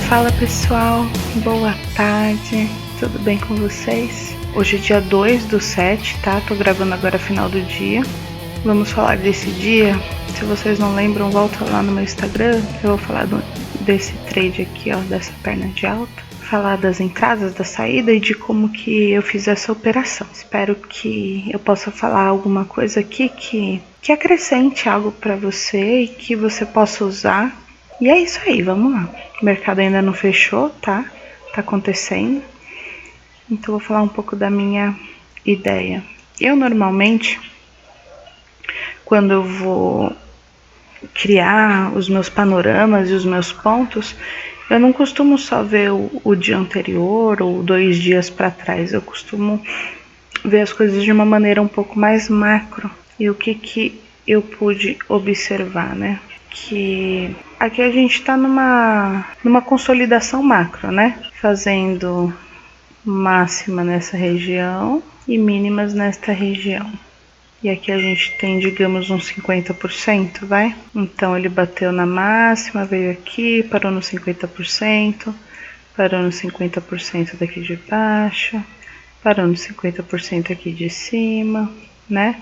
Fala pessoal, boa tarde, tudo bem com vocês? Hoje é dia 2/7, tá? Tô gravando agora final do dia. Vamos falar desse dia. Se vocês não lembram, volta lá no meu Instagram. Eu vou falar desse trade aqui, ó, dessa perna de alta. Falar das entradas, da saída e de como que eu fiz essa operação. Espero que eu possa falar alguma coisa aqui que acrescente algo para você e que você possa usar. E é isso aí, vamos lá. O mercado ainda não fechou, tá? Tá acontecendo. Então vou falar um pouco da minha ideia. Eu normalmente, quando eu vou criar os meus panoramas e os meus pontos, eu não costumo só ver o dia anterior ou 2 dias para trás. Eu costumo ver as coisas de uma maneira um pouco mais macro. E o que eu pude observar, né? Que aqui a gente está numa consolidação macro, né? Fazendo máxima nessa região e mínimas nesta região. E aqui a gente tem, digamos, uns 50%, vai? Então ele bateu na máxima, veio aqui, parou no 50%, parou no 50% daqui de baixo, parou no 50% aqui de cima, né?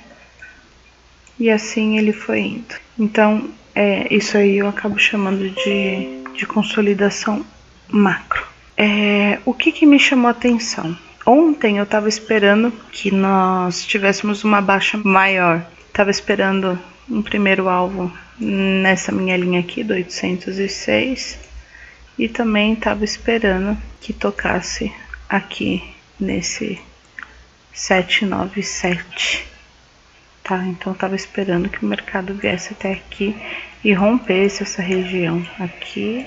E assim ele foi indo. Então, isso aí eu acabo chamando de consolidação macro. O que me chamou a atenção? Ontem eu estava esperando que nós tivéssemos uma baixa maior. Estava esperando um primeiro alvo nessa minha linha aqui, do 806. E também estava esperando que tocasse aqui nesse 797. Tá, então eu estava esperando que o mercado viesse até aqui e rompesse essa região aqui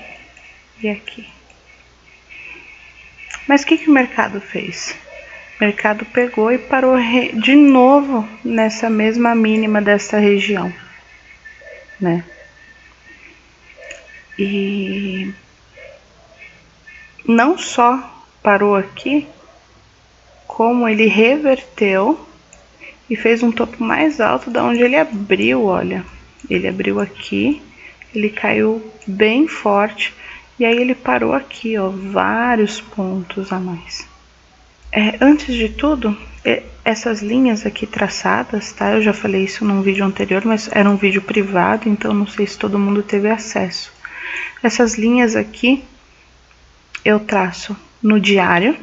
e aqui. Mas o que o mercado fez? O mercado pegou e parou de novo nessa mesma mínima dessa região, né? E não só parou aqui, como ele reverteu e fez um topo mais alto da onde ele abriu, olha. Ele abriu aqui, ele caiu bem forte e aí ele parou aqui, ó, vários pontos a mais. Antes de tudo, essas linhas aqui traçadas, tá? Eu já falei isso num vídeo anterior, mas era um vídeo privado, então não sei se todo mundo teve acesso. Essas linhas aqui eu traço no diário,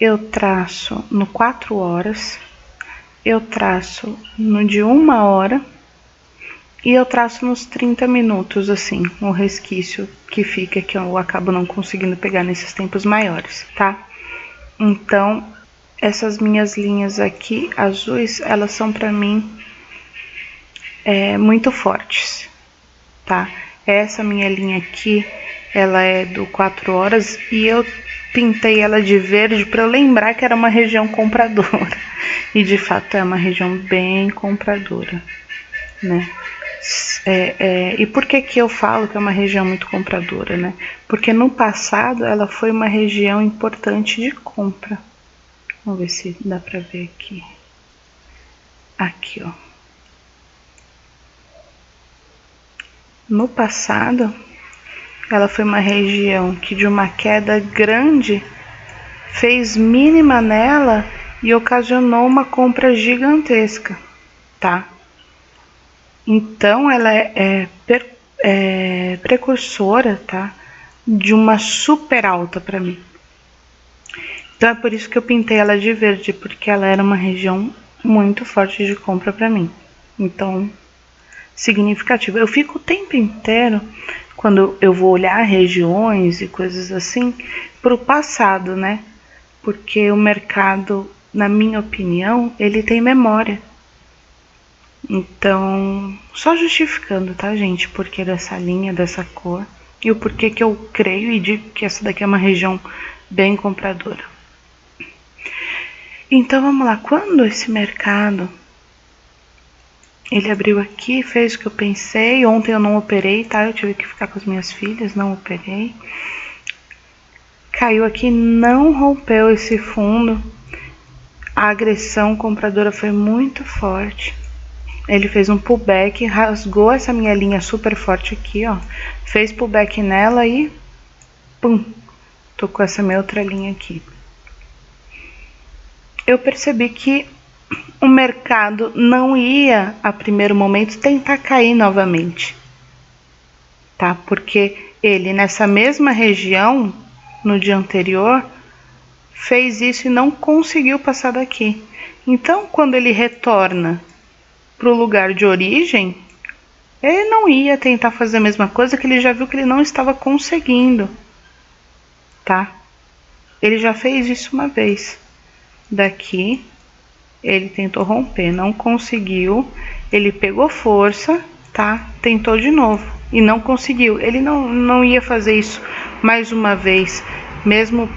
eu traço no 4 horas, eu traço no de 1 hora e eu traço nos 30 minutos, assim, o resquício que fica, que eu acabo não conseguindo pegar nesses tempos maiores, tá? Então, essas minhas linhas aqui, azuis, elas são pra mim muito fortes, tá? Essa minha linha aqui, ela é do 4 horas e eu pintei ela de verde para eu lembrar que era uma região compradora. E de fato é uma região bem compradora, né? E por que eu falo que é uma região muito compradora, né? Porque no passado ela foi uma região importante de compra. Vamos ver se dá pra ver aqui. Aqui, ó. No passado, ela foi uma região que de uma queda grande fez mínima nela e ocasionou uma compra gigantesca, tá? Então ela é precursora, tá? De uma super alta para mim. Então é por isso que eu pintei ela de verde, porque ela era uma região muito forte de compra para mim. Então, significativo. Eu fico o tempo inteiro, quando eu vou olhar regiões e coisas assim, pro passado, né? Porque o mercado, na minha opinião, ele tem memória. Então, só justificando, tá, gente? Porquê dessa linha, dessa cor. E o porquê que eu creio e digo que essa daqui é uma região bem compradora. Então, vamos lá. Quando esse mercado, ele abriu aqui, fez o que eu pensei. Ontem eu não operei, tá? Eu tive que ficar com as minhas filhas, não operei. Caiu aqui, não rompeu esse fundo. A agressão compradora foi muito forte. Ele fez um pullback, rasgou essa minha linha super forte aqui, ó. Fez pullback nela e pum, tocou essa minha outra linha aqui. Eu percebi que o mercado não ia, a primeiro momento, tentar cair novamente, tá? Porque ele, nessa mesma região, no dia anterior, fez isso e não conseguiu passar daqui. Então, quando ele retorna para o lugar de origem, ele não ia tentar fazer a mesma coisa, que ele já viu que ele não estava conseguindo, tá? Ele já fez isso uma vez. Daqui, ele tentou romper, não conseguiu, ele pegou força, tá? Tentou de novo e não conseguiu. Ele não ia fazer isso mais uma vez, mesmo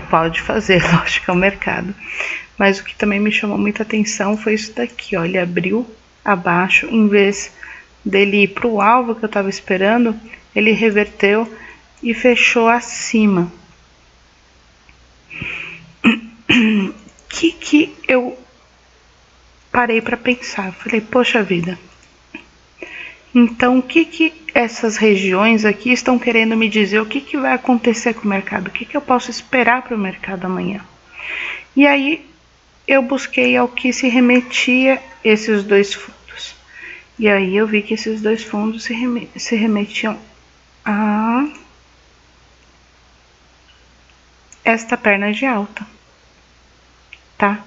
pode fazer, lógico, é o mercado. Mas o que também me chamou muita atenção foi isso daqui, ó. Ele abriu abaixo, em vez dele ir para o alvo que eu estava esperando, ele reverteu e fechou acima. Que eu parei para pensar, falei, poxa vida, então o que essas regiões aqui estão querendo me dizer, o que vai acontecer com o mercado, o que eu posso esperar para o mercado amanhã? E aí eu busquei ao que se remetia esses dois fundos, e aí eu vi que esses dois fundos se remetiam a esta perna de alta, tá?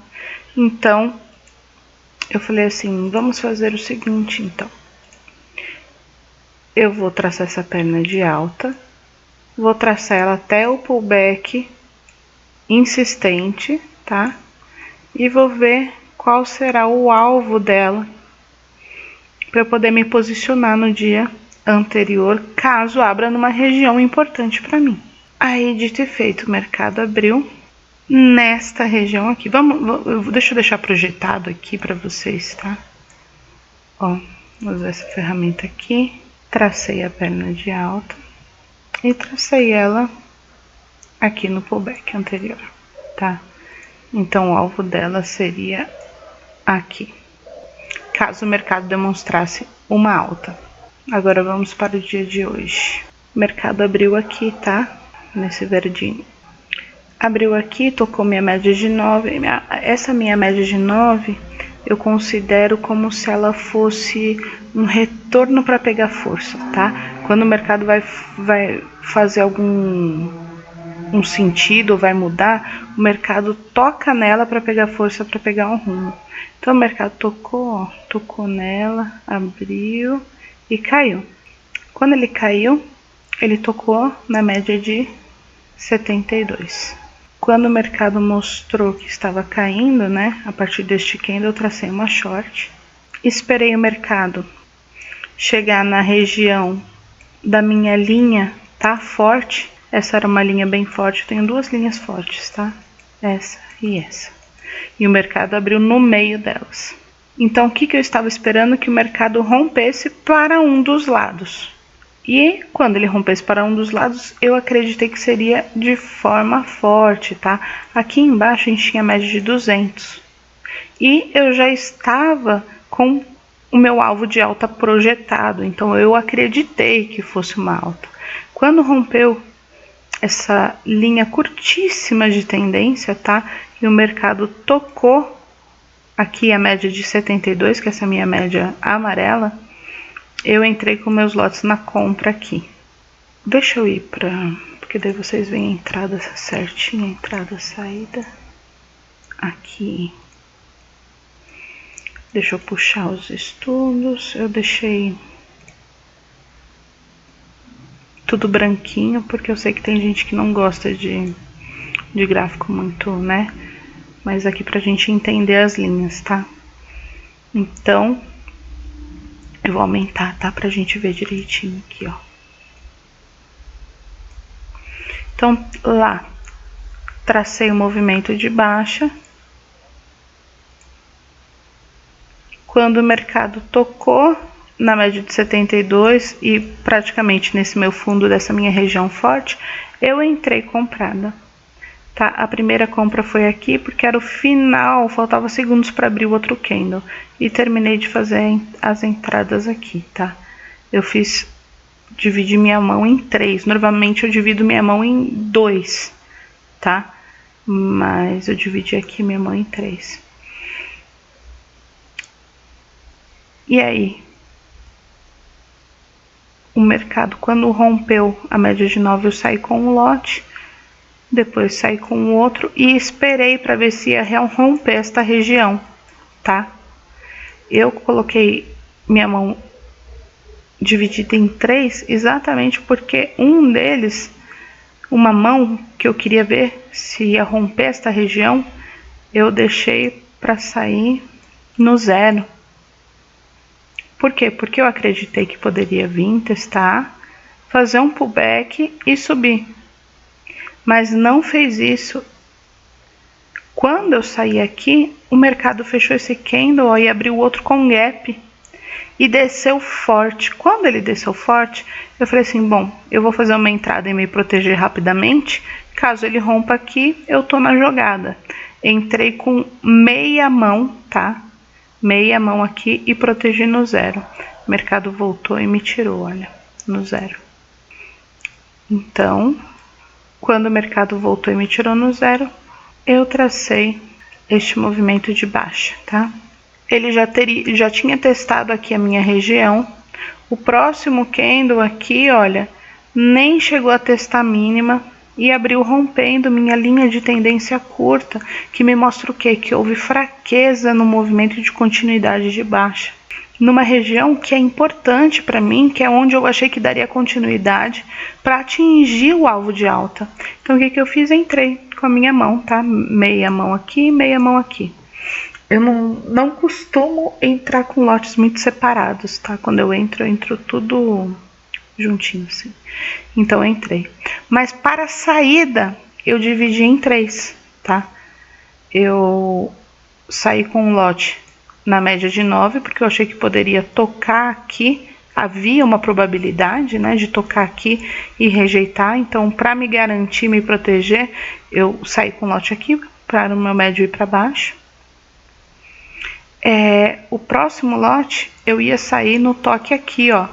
Então eu falei assim, vamos fazer o seguinte, então. Eu vou traçar essa perna de alta, vou traçar ela até o pullback insistente, tá? E vou ver qual será o alvo dela para eu poder me posicionar no dia anterior, caso abra numa região importante para mim. Aí, dito e feito, o mercado abriu nesta região aqui. Deixa eu deixar projetado aqui para vocês, tá? Ó, vou usar essa ferramenta aqui. Tracei a perna de alta e tracei ela aqui no pullback anterior, tá? Então o alvo dela seria aqui, caso o mercado demonstrasse uma alta. Agora vamos para o dia de hoje. O mercado abriu aqui, tá? Nesse verdinho. Abriu aqui, tocou minha média de 9. Essa minha média de 9 eu considero como se ela fosse um retorno para pegar força, tá? Quando o mercado vai fazer algum sentido, vai mudar, o mercado toca nela para pegar força, para pegar um rumo. Então o mercado tocou nela, abriu e caiu. Quando ele caiu, ele tocou na média de 72. Quando o mercado mostrou que estava caindo, né, a partir deste candle eu tracei uma short, esperei o mercado chegar na região da minha linha, tá, forte. Essa era uma linha bem forte, eu tenho duas linhas fortes, tá, essa e essa. E o mercado abriu no meio delas. Então o que eu estava esperando? Que o mercado rompesse para um dos lados. E quando ele rompesse para um dos lados, eu acreditei que seria de forma forte, tá? Aqui embaixo a gente tinha a média de 200. E eu já estava com o meu alvo de alta projetado, então eu acreditei que fosse uma alta. Quando rompeu essa linha curtíssima de tendência, tá? E o mercado tocou aqui a média de 72, que é essa minha média amarela, eu entrei com meus lotes na compra aqui. Deixa eu ir porque daí vocês veem a entrada certinha, entrada, saída. Aqui. Deixa eu puxar os estudos. Eu deixei tudo branquinho, porque eu sei que tem gente que não gosta de gráfico muito, né? Mas aqui pra gente entender as linhas, tá? Então eu vou aumentar, tá? Pra gente ver direitinho aqui, ó. Então, lá, tracei o movimento de baixa. Quando o mercado tocou na média de 72 e praticamente nesse meu fundo dessa minha região forte, eu entrei comprada, tá? A primeira compra foi aqui porque era o final, faltava segundos para abrir o outro candle. E terminei de fazer as entradas aqui, tá? Eu dividi minha mão em 3. Normalmente eu divido minha mão em 2, tá? Mas eu dividi aqui minha mão em 3. E aí? O mercado, quando rompeu a média de 9, eu saí com um lote. Depois saí com o outro e esperei para ver se ia romper esta região, tá? Eu coloquei minha mão dividida em 3 exatamente porque um deles, uma mão que eu queria ver se ia romper esta região, eu deixei para sair no 0. Por quê? Porque eu acreditei que poderia vir testar, fazer um pullback e subir. Mas não fez isso. Quando eu saí aqui, o mercado fechou esse candle e abriu outro com gap e desceu forte. Quando ele desceu forte, eu falei assim, bom, eu vou fazer uma entrada e me proteger rapidamente. Caso ele rompa aqui, eu tô na jogada. Entrei com meia mão, tá? Meia mão aqui e protegi no 0. O mercado voltou e me tirou, olha, no 0. Então, quando o mercado voltou e me tirou no 0, eu tracei este movimento de baixa, tá? Ele já tinha testado aqui a minha região. O próximo candle aqui, olha, nem chegou a testar a mínima e abriu rompendo minha linha de tendência curta, que me mostra o quê? Que houve fraqueza no movimento de continuidade de baixa. Numa região que é importante para mim, que é onde eu achei que daria continuidade para atingir o alvo de alta. Então o que eu fiz? Entrei com a minha mão, tá? Meia mão aqui, meia mão aqui. Eu não costumo entrar com lotes muito separados, tá? Quando eu entro tudo juntinho, assim. Então eu entrei. Mas para a saída, eu dividi em 3, tá? Eu saí com um lote na média de 9, porque eu achei que poderia tocar aqui. Havia uma probabilidade, né, de tocar aqui e rejeitar. Então, para me garantir, me proteger, eu saí com um lote aqui, para o meu médio ir para baixo. O próximo lote, eu ia sair no toque aqui, ó.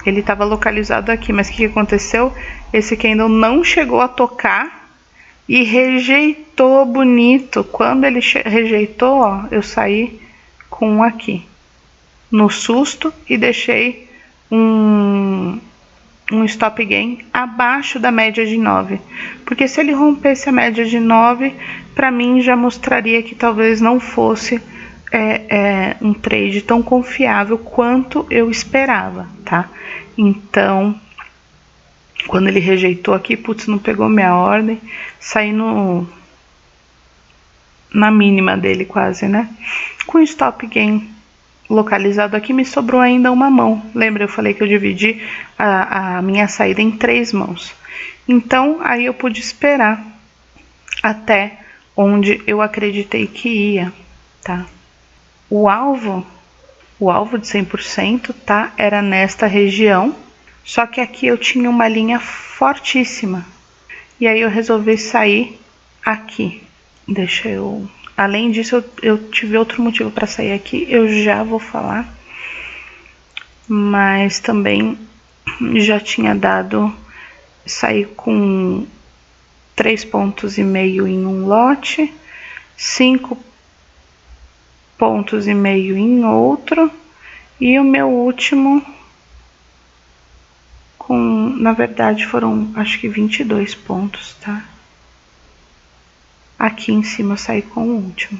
Ele estava localizado aqui, mas o que aconteceu? Esse candle não chegou a tocar e rejeitou bonito. Quando ele rejeitou, ó, eu saí com um aqui, no susto, e deixei um stop gain abaixo da média de 9. Porque se ele rompesse a média de 9, para mim já mostraria que talvez não fosse um trade tão confiável quanto eu esperava, tá? Então, quando ele rejeitou aqui, putz, não pegou minha ordem, saí na mínima dele quase, né? Com stop gain localizado aqui, me sobrou ainda uma mão. Lembra, eu falei que eu dividi a minha saída em 3 mãos. Então, aí eu pude esperar até onde eu acreditei que ia, tá? O alvo de 100%, tá? Era nesta região, só que aqui eu tinha uma linha fortíssima. E aí eu resolvi sair aqui. Além disso, eu tive outro motivo para sair aqui, eu já vou falar. Mas também já tinha sair com 3,5 pontos em um lote, 5,5 pontos em outro, e o meu último na verdade foram acho que 22 pontos, tá? Aqui em cima eu saí com o último.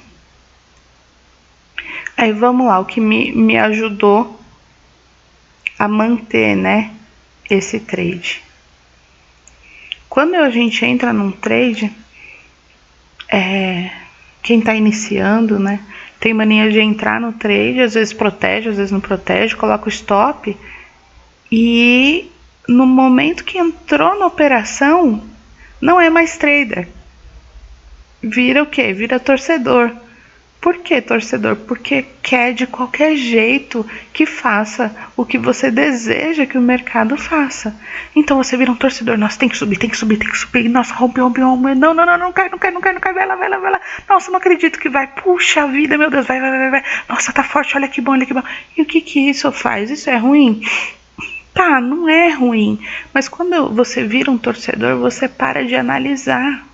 Aí vamos lá, o que me ajudou a manter, né, esse trade. Quando a gente entra num trade, quem tá iniciando, né, tem mania de entrar no trade, às vezes protege, às vezes não protege, coloca o stop, e no momento que entrou na operação, não é mais trader. Vira o quê? Vira torcedor. Por que, torcedor? Porque quer de qualquer jeito que faça o que você deseja que o mercado faça. Então você vira um torcedor, nossa, tem que subir, tem que subir, tem que subir, nossa, rompeu, não cai, vai lá. Nossa, não acredito que vai, puxa vida, meu Deus, vai. Nossa, tá forte, olha que bom. E o que isso faz? Isso é ruim? Tá, não é ruim, mas quando você vira um torcedor, você para de analisar.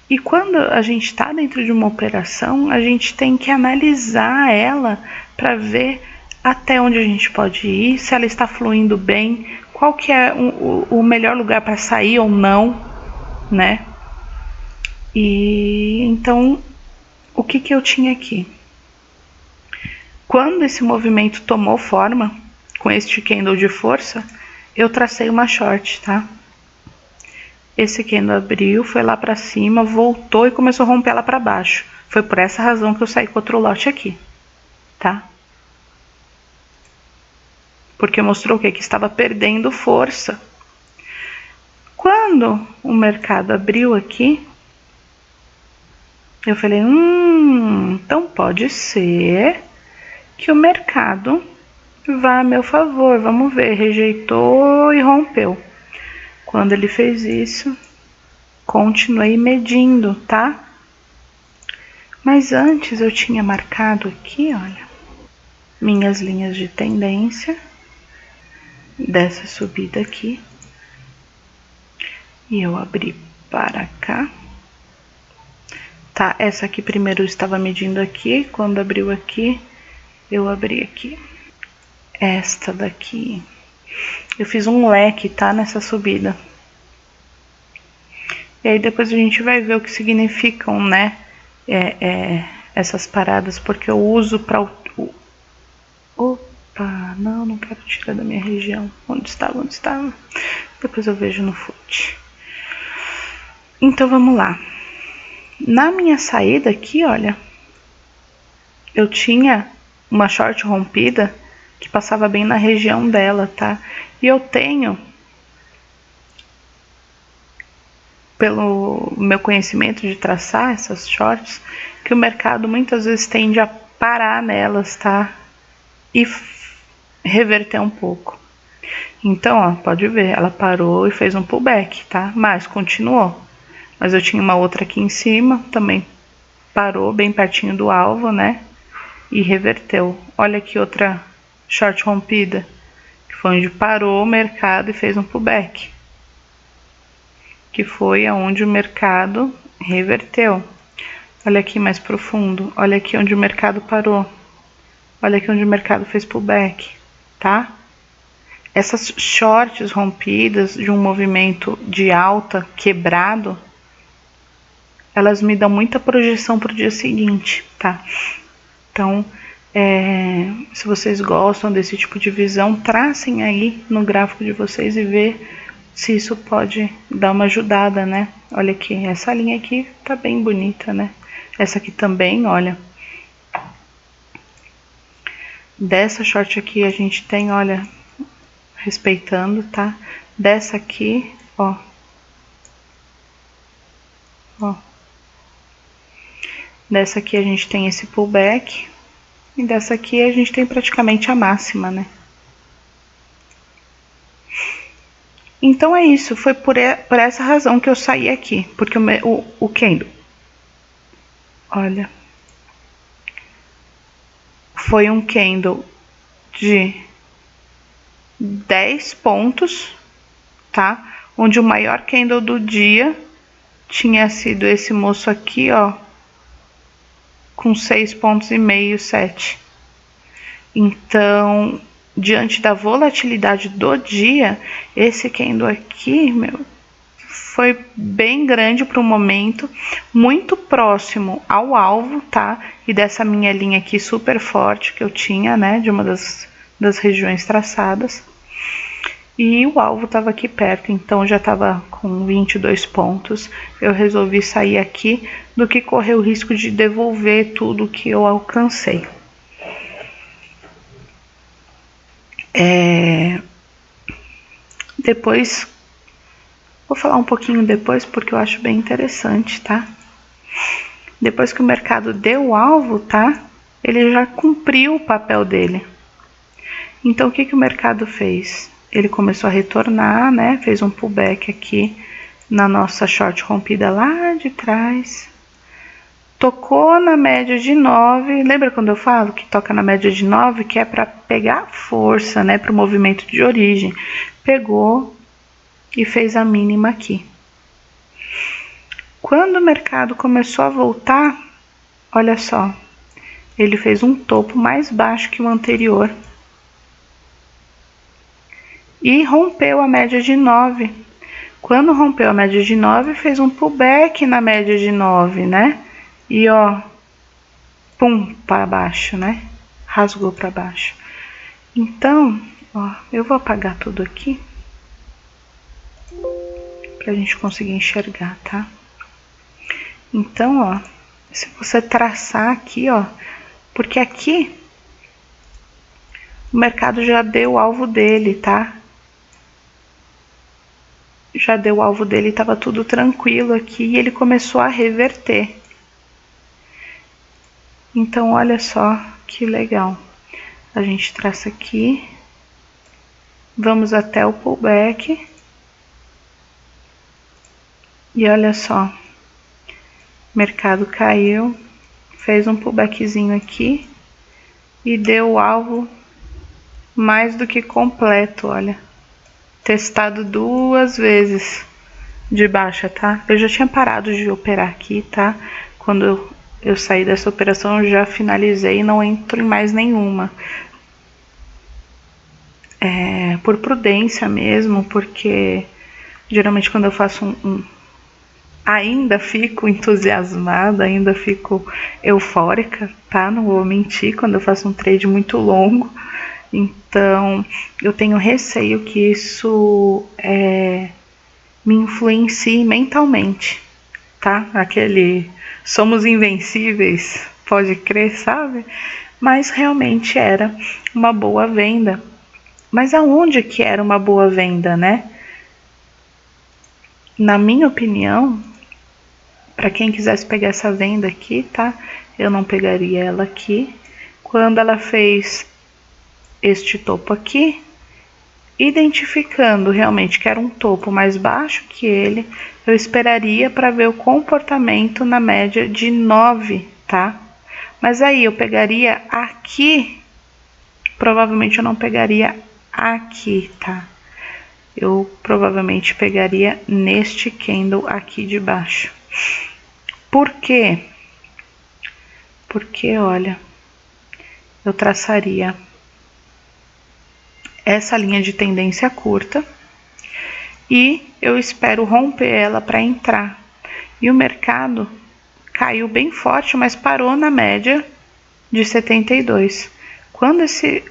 E quando a gente está dentro de uma operação, a gente tem que analisar ela para ver até onde a gente pode ir, se ela está fluindo bem, qual que é o melhor lugar para sair ou não, né? E então, o que eu tinha aqui? Quando esse movimento tomou forma, com este candle de força, eu tracei uma short, tá? Esse candle abriu, foi lá para cima, voltou e começou a romper ela para baixo. Foi por essa razão que eu saí com outro lote aqui, tá? Porque mostrou o quê? Que estava perdendo força. Quando o mercado abriu aqui, eu falei, então pode ser que o mercado vá a meu favor. Vamos ver, rejeitou e rompeu. Quando ele fez isso, continuei medindo, tá? Mas antes eu tinha marcado aqui, olha, minhas linhas de tendência dessa subida aqui. E eu abri para cá. Tá, essa aqui primeiro eu estava medindo aqui, quando abriu aqui, eu abri aqui. Esta daqui, eu fiz um leque, tá, nessa subida. E aí depois a gente vai ver o que significam, né, essas paradas, porque eu uso para Opa, não quero tirar da minha região. Onde estava? Depois eu vejo no FUT. Então vamos lá. Na minha saída aqui, olha, eu tinha uma short rompida que passava bem na região dela, tá? E eu tenho, pelo meu conhecimento de traçar essas shorts, que o mercado muitas vezes tende a parar nelas, tá? E reverter um pouco. Então, ó, pode ver, ela parou e fez um pullback, tá? Mas continuou. Mas eu tinha uma outra aqui em cima, também parou bem pertinho do alvo, né? E reverteu. Olha aqui outra short rompida, que foi onde parou o mercado e fez um pullback. Que foi aonde o mercado reverteu. Olha aqui mais profundo, olha aqui onde o mercado parou. Olha aqui onde o mercado fez pullback, tá? Essas shorts rompidas de um movimento de alta quebrado, elas me dão muita projeção para o dia seguinte, tá? Então, se vocês gostam desse tipo de visão, tracem aí no gráfico de vocês e vê se isso pode dar uma ajudada, né? Olha aqui, essa linha aqui tá bem bonita, né? Essa aqui também, olha. Dessa short aqui a gente tem, olha, respeitando, tá? Dessa aqui, ó. Dessa aqui a gente tem esse pullback. E dessa aqui a gente tem praticamente a máxima, né? Então é isso, foi por essa razão que eu saí aqui. Porque o candle, olha, foi um candle de 10 pontos, tá? Onde o maior candle do dia tinha sido esse moço aqui, ó, com 6,5 pontos, 7. Então, diante da volatilidade do dia, esse candle aqui, meu, foi bem grande para o momento, muito próximo ao alvo, tá? E dessa minha linha aqui super forte que eu tinha, né, de uma das regiões traçadas. E o alvo estava aqui perto, então já estava com 22 pontos. Eu resolvi sair aqui do que correr o risco de devolver tudo que eu alcancei. Depois, vou falar um pouquinho depois porque eu acho bem interessante, tá? Depois que o mercado deu o alvo, tá? Ele já cumpriu o papel dele. Então, o que o mercado fez? Ele começou a retornar, né? Fez um pullback aqui na nossa short rompida lá de trás. Tocou na média de 9. Lembra quando eu falo que toca na média de 9? Que é para pegar força, né? Para o movimento de origem. Pegou e fez a mínima aqui. Quando o mercado começou a voltar, olha só, ele fez um topo mais baixo que o anterior e rompeu a média de 9. Quando rompeu a média de 9, fez um pullback na média de 9, né? E ó, pum, para baixo, né? Rasgou para baixo. Então, ó, eu vou apagar tudo aqui pra gente conseguir enxergar, tá? Então, ó, se você traçar aqui, ó, porque aqui o mercado já deu o alvo dele, tá? Já deu o alvo dele, tava tudo tranquilo aqui e ele começou a reverter. Então, olha só que legal. A gente traça aqui, vamos até o pullback e olha só, o mercado caiu, fez um pullbackzinho aqui e deu o alvo mais do que completo, olha. Testado 2 vezes de baixa, tá? Eu já tinha parado de operar aqui, tá? Quando eu saí dessa operação, eu já finalizei e não entro em mais nenhuma. Por prudência mesmo, porque geralmente quando eu faço ainda fico entusiasmada, ainda fico eufórica, tá? Não vou mentir, quando eu faço um trade muito longo. Então, eu tenho receio que isso me influencie mentalmente, tá? Aquele somos invencíveis, pode crer, sabe? Mas realmente era uma boa venda. Mas aonde que era uma boa venda, né? Na minha opinião, para quem quisesse pegar essa venda aqui, tá? Eu não pegaria ela aqui. Quando ela fez este topo aqui, identificando realmente que era um topo mais baixo que ele, eu esperaria para ver o comportamento na média de 9, tá? Mas aí eu pegaria aqui, provavelmente eu não pegaria aqui, tá? Eu provavelmente pegaria neste candle aqui de baixo. Por quê? Porque, olha, eu traçaria essa linha de tendência curta e eu espero romper ela para entrar. E o mercado caiu bem forte, mas parou na média de 72. Quando esse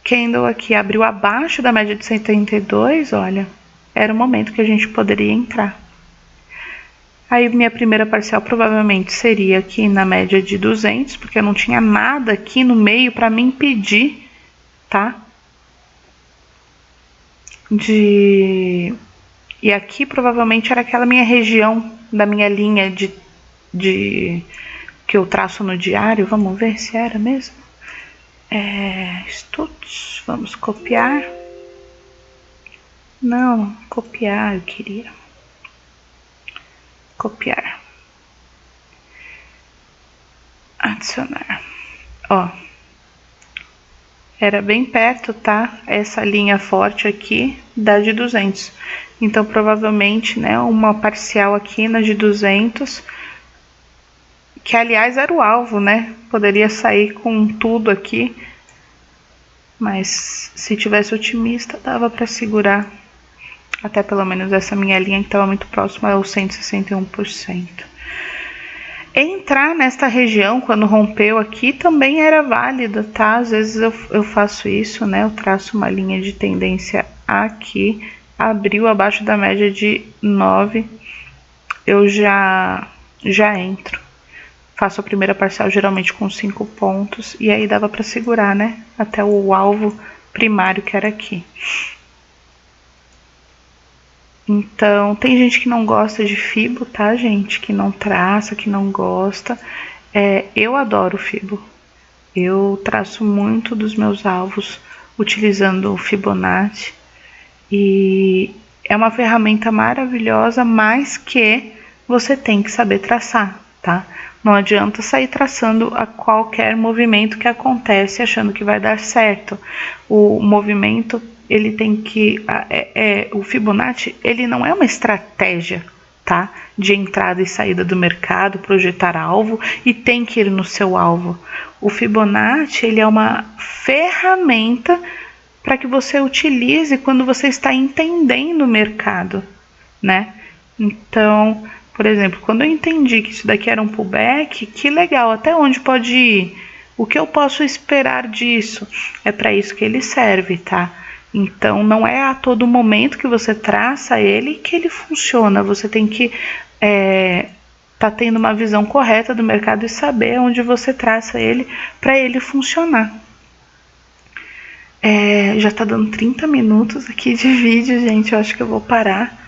candle aqui abriu abaixo da média de 72, olha, era o momento que a gente poderia entrar. Aí minha primeira parcial provavelmente seria aqui na média de 200, porque eu não tinha nada aqui no meio para me impedir, tá? E aqui provavelmente era aquela minha região da minha linha de que eu traço no diário. Vamos ver se era mesmo. Estudos, vamos copiar. Não, copiar eu queria. Copiar. Adicionar. Ó. Era bem perto, tá? Essa linha forte aqui da de 200. Então, provavelmente, né, uma parcial aqui na de 200, que aliás era o alvo, né? Poderia sair com tudo aqui, mas se tivesse otimista, dava para segurar até pelo menos essa minha linha que estava muito próxima aos 161%. Entrar nesta região quando rompeu aqui também era válido, tá? Às vezes eu faço isso, né? Eu traço uma linha de tendência aqui, abriu abaixo da média de 9, eu já entro. Faço a primeira parcial geralmente com 5 pontos e aí dava para segurar, né? Até o alvo primário que era aqui. Então, tem gente que não gosta de Fibo, tá, gente? Que não traça, que não gosta. Eu adoro Fibo. Eu traço muito dos meus alvos utilizando o Fibonacci. E é uma ferramenta maravilhosa, mas que você tem que saber traçar, tá? Não adianta sair traçando a qualquer movimento que acontece achando que vai dar certo. O movimento, ele tem que... o Fibonacci, ele não é uma estratégia, tá? De entrada e saída do mercado, projetar alvo e tem que ir no seu alvo. O Fibonacci, ele é uma ferramenta para que você utilize quando você está entendendo o mercado, né? Então, por exemplo, quando eu entendi que isso daqui era um pullback, que legal, até onde pode ir? O que eu posso esperar disso? É para isso que ele serve, tá? Então, não é a todo momento que você traça ele que ele funciona. Você tem que tá tendo uma visão correta do mercado e saber onde você traça ele para ele funcionar. Já tá dando 30 minutos aqui de vídeo, gente. Eu acho que eu vou parar.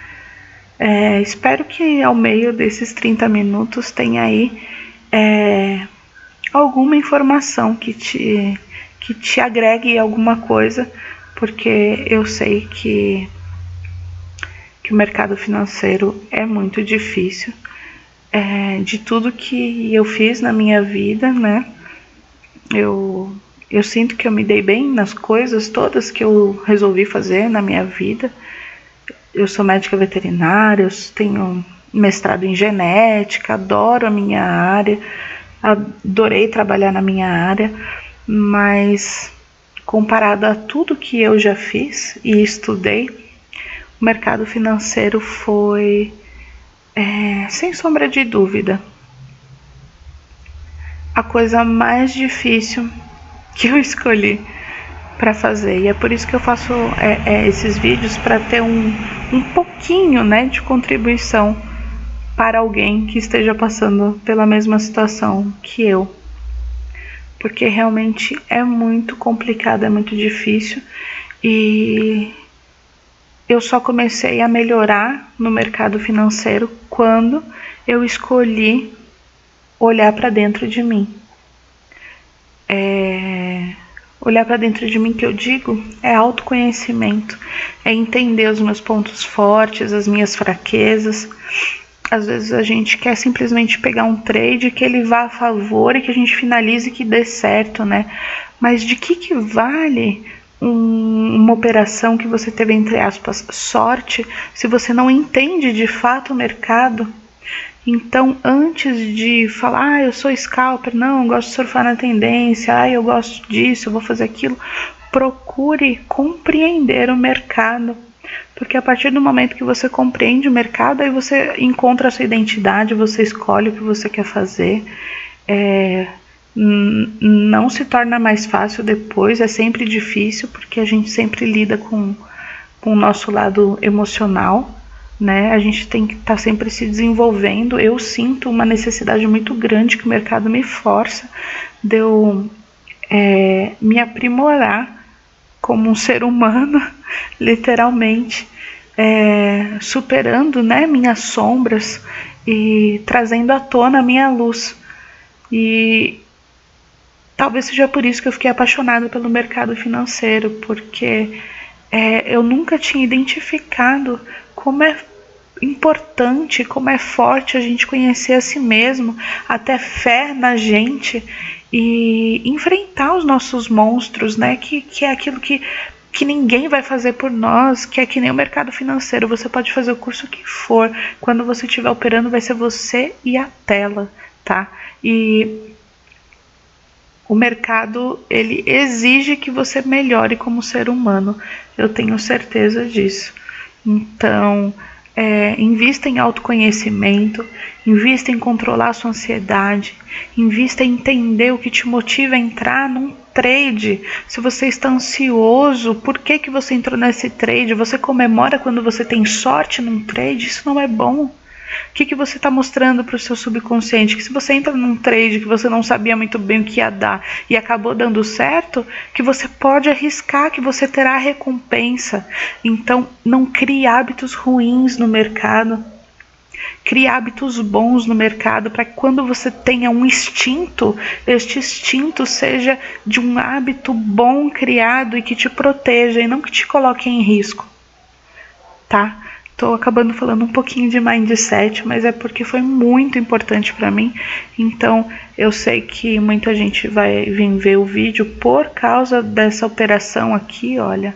Espero que ao meio desses 30 minutos tenha aí alguma informação que te agregue alguma coisa, porque eu sei que o mercado financeiro é muito difícil. De tudo que eu fiz na minha vida, né? Eu sinto que eu me dei bem nas coisas todas que eu resolvi fazer na minha vida. Eu sou médica veterinária, eu tenho mestrado em genética, adoro a minha área, adorei trabalhar na minha área, mas comparado a tudo que eu já fiz e estudei, o mercado financeiro foi, sem sombra de dúvida, a coisa mais difícil que eu escolhi para fazer. E é por isso que eu faço esses vídeos, para ter um pouquinho, né, de contribuição para alguém que esteja passando pela mesma situação que eu. Porque realmente é muito complicado, é muito difícil. E eu só comecei a melhorar no mercado financeiro quando eu escolhi olhar para dentro de mim. Olhar para dentro de mim, que eu digo, é autoconhecimento, é entender os meus pontos fortes, as minhas fraquezas. Às vezes a gente quer simplesmente pegar um trade que ele vá a favor e que a gente finalize e que dê certo, né? Mas de que vale uma operação que você teve, entre aspas, sorte, se você não entende de fato o mercado? Então, antes de falar, eu sou scalper, não, eu gosto de surfar na tendência, eu gosto disso, eu vou fazer aquilo, procure compreender o mercado. Porque a partir do momento que você compreende o mercado, aí você encontra a sua identidade, você escolhe o que você quer fazer. Não se torna mais fácil depois, é sempre difícil, porque a gente sempre lida com o nosso lado emocional, né? A gente tem que estar sempre se desenvolvendo. Eu sinto uma necessidade muito grande que o mercado me força de eu me aprimorar como um ser humano, literalmente, superando, né, minhas sombras e trazendo à tona a minha luz. E talvez seja por isso que eu fiquei apaixonada pelo mercado financeiro, porque eu nunca tinha identificado como é importante, como é forte a gente conhecer a si mesmo, até fé na gente e enfrentar os nossos monstros, né? Que é aquilo que ninguém vai fazer por nós, que é que nem o mercado financeiro. Você pode fazer o curso que for, quando você estiver operando vai ser você e a tela, tá? E o mercado, ele exige que você melhore como ser humano. Eu tenho certeza disso. Então, invista em autoconhecimento, invista em controlar a sua ansiedade, invista em entender o que te motiva a entrar num trade. Se você está ansioso, por que você entrou nesse trade? Você comemora quando você tem sorte num trade? Isso não é bom. O que você está mostrando para o seu subconsciente? Que se você entra num trade que você não sabia muito bem o que ia dar e acabou dando certo, que você pode arriscar, que você terá recompensa. Então, não crie hábitos ruins no mercado. Crie hábitos bons no mercado para que quando você tenha um instinto, este instinto seja de um hábito bom criado e que te proteja e não que te coloque em risco, tá? Tô acabando falando um pouquinho de mindset, mas é porque foi muito importante para mim. Então, eu sei que muita gente vai vir ver o vídeo por causa dessa operação aqui, olha,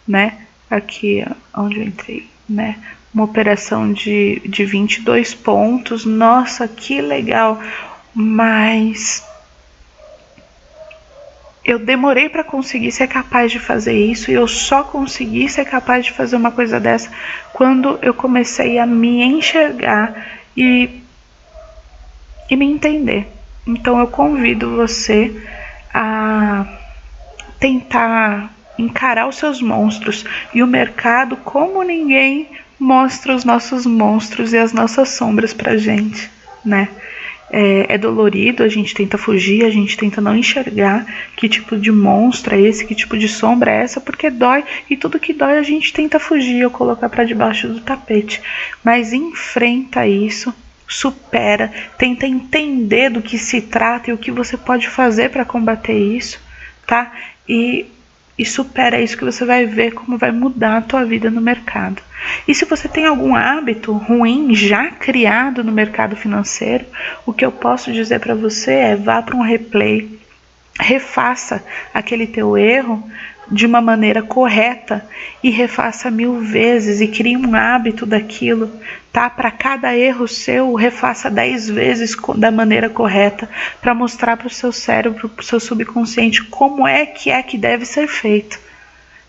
né? Aqui onde eu entrei, né? Uma operação de 22 pontos. Nossa, que legal! Mas eu demorei para conseguir ser capaz de fazer isso, e eu só consegui ser capaz de fazer uma coisa dessa quando eu comecei a me enxergar e me entender. Então eu convido você a tentar encarar os seus monstros, e o mercado, como ninguém, mostra os nossos monstros e as nossas sombras pra gente, né? É dolorido, a gente tenta fugir, a gente tenta não enxergar que tipo de monstro é esse, que tipo de sombra é essa, porque dói, e tudo que dói a gente tenta fugir ou colocar para debaixo do tapete. Mas enfrenta isso, supera, tenta entender do que se trata e o que você pode fazer para combater isso, tá? E supera isso, que você vai ver como vai mudar a tua vida no mercado. E se você tem algum hábito ruim já criado no mercado financeiro, o que eu posso dizer para você é: vá para um replay, refaça aquele teu erro de uma maneira correta e refaça 1000 vezes e crie um hábito daquilo, tá? Para cada erro seu, refaça 10 vezes da maneira correta, para mostrar para o seu cérebro, para o seu subconsciente como é que deve ser feito,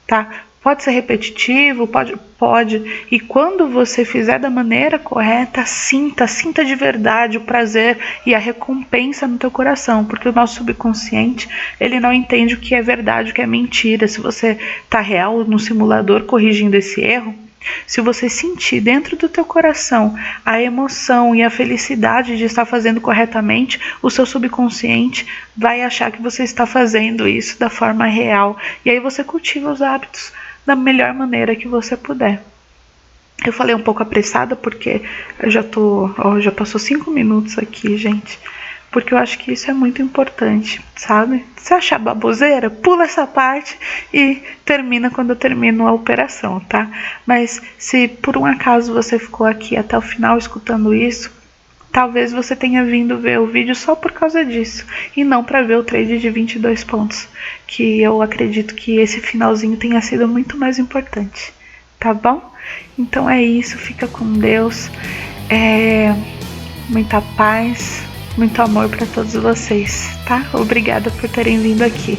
tá? Pode ser repetitivo, pode. E quando você fizer da maneira correta, sinta de verdade o prazer e a recompensa no teu coração, porque o nosso subconsciente, ele não entende o que é verdade, o que é mentira. Se você tá real no simulador corrigindo esse erro, se você sentir dentro do teu coração a emoção e a felicidade de estar fazendo corretamente, o seu subconsciente vai achar que você está fazendo isso da forma real. E aí você cultiva os hábitos da melhor maneira que você puder. Eu falei um pouco apressada porque eu já passou 5 minutos aqui, gente. Porque eu acho que isso é muito importante, sabe? Se achar baboseira, pula essa parte e termina quando eu termino a operação, tá? Mas se por um acaso você ficou aqui até o final escutando isso, talvez você tenha vindo ver o vídeo só por causa disso, e não para ver o trade de 22 pontos, que eu acredito que esse finalzinho tenha sido muito mais importante, tá bom? Então é isso, fica com Deus, muita paz, muito amor para todos vocês, tá? Obrigada por terem vindo aqui.